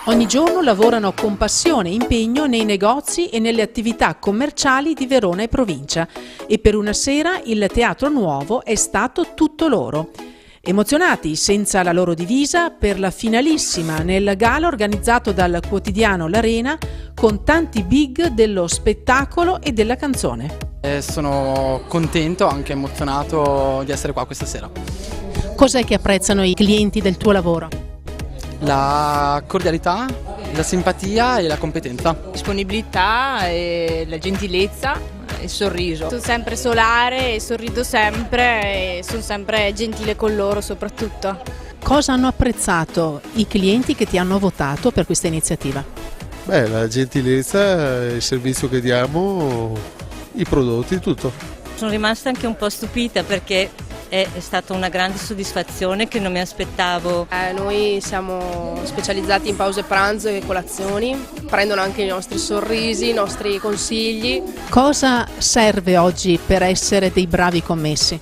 Ogni giorno lavorano con passione e impegno nei negozi e nelle attività commerciali di Verona e provincia e per una sera il Teatro Nuovo è stato tutto loro. Emozionati, senza la loro divisa, per la finalissima nel gala organizzato dal quotidiano L'Arena con tanti big dello spettacolo e della canzone. Sono contento, anche emozionato di essere qua questa sera. Cos'è che apprezzano i clienti del tuo lavoro? La cordialità, la simpatia e la competenza. Disponibilità e la gentilezza e il sorriso. Sono sempre solare e sorrido sempre e sono sempre gentile con loro soprattutto. Cosa hanno apprezzato i clienti che ti hanno votato per questa iniziativa? La gentilezza, il servizio che diamo, i prodotti, tutto. Sono rimasta anche un po' stupita perché è stata una grande soddisfazione che non mi aspettavo. Noi siamo specializzati in pause pranzo e colazioni, prendono anche i nostri sorrisi, i nostri consigli. Cosa serve oggi per essere dei bravi commessi?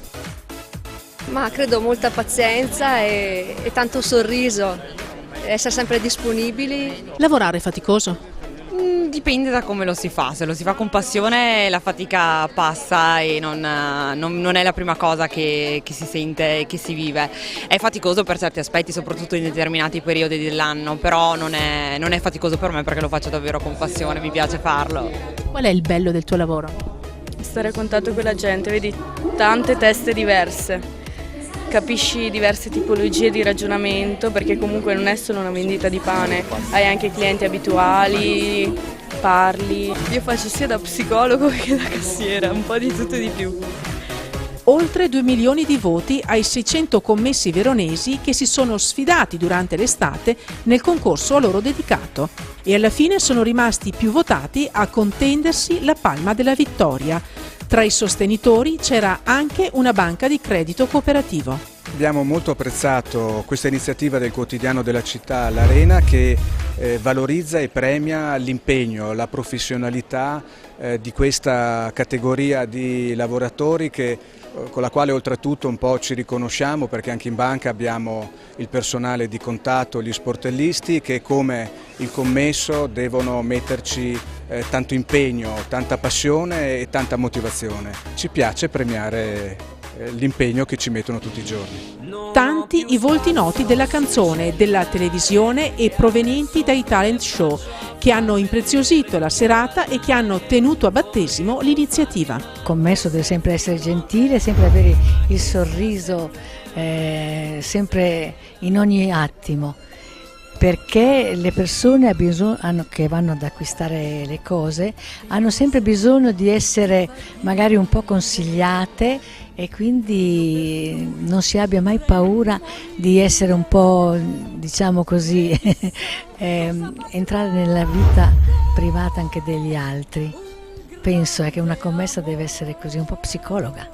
Ma credo molta pazienza e tanto sorriso, essere sempre disponibili. Lavorare è faticoso? Dipende da come lo si fa, se lo si fa con passione la fatica passa e non è la prima cosa che si sente e che si vive. È faticoso per certi aspetti, soprattutto in determinati periodi dell'anno, però non è faticoso per me perché lo faccio davvero con passione, mi piace farlo. Qual è il bello del tuo lavoro? Stare a contatto con la gente, vedi tante teste diverse. Capisci diverse tipologie di ragionamento perché comunque non è solo una vendita di pane, hai anche clienti abituali, parli. Io faccio sia da psicologo che da cassiera, un po' di tutto e di più. Oltre 2 milioni di voti ai 600 commessi veronesi che si sono sfidati durante l'estate nel concorso a loro dedicato e alla fine sono rimasti più votati a contendersi la palma della vittoria. Tra i sostenitori c'era anche una banca di credito cooperativo. Abbiamo molto apprezzato questa iniziativa del quotidiano della città L'Arena che valorizza e premia l'impegno, la professionalità di questa categoria di lavoratori con la quale oltretutto un po' ci riconosciamo perché anche in banca abbiamo il personale di contatto, gli sportellisti che come il commesso devono metterci tanto impegno, tanta passione e tanta motivazione. Ci piace premiare l'impegno che ci mettono tutti i giorni. Tanti i volti noti della canzone, della televisione e provenienti dai talent show che hanno impreziosito la serata e che hanno tenuto a battesimo l'iniziativa. Il commesso deve sempre essere gentile, sempre avere il sorriso sempre in ogni attimo, perché le persone che vanno ad acquistare le cose hanno sempre bisogno di essere magari un po' consigliate e quindi non si abbia mai paura di essere un po', diciamo così, entrare nella vita privata anche degli altri. Penso che una commessa deve essere così, un po' psicologa.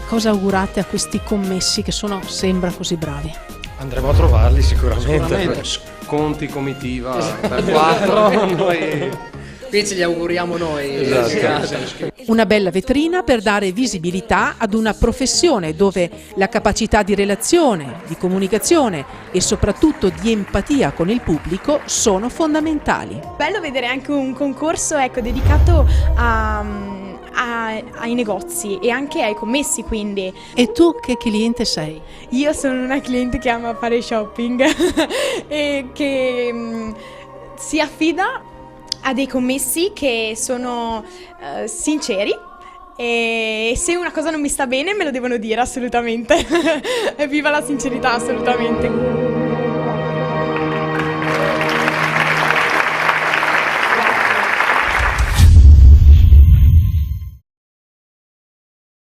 Cosa augurate a questi commessi che sembra così bravi? Andremo a trovarli sicuramente. Sconti, comitiva, per 4, noi... Qui ce li auguriamo noi. Esatto. Una bella vetrina per dare visibilità ad una professione dove la capacità di relazione, di comunicazione e soprattutto di empatia con il pubblico sono fondamentali. Bello vedere anche un concorso dedicato ai negozi e anche ai commessi, quindi. E tu che cliente sei? Io sono una cliente che ama fare shopping e che si affida a dei commessi che sono sinceri e se una cosa non mi sta bene me lo devono dire assolutamente. Viva la sincerità, assolutamente.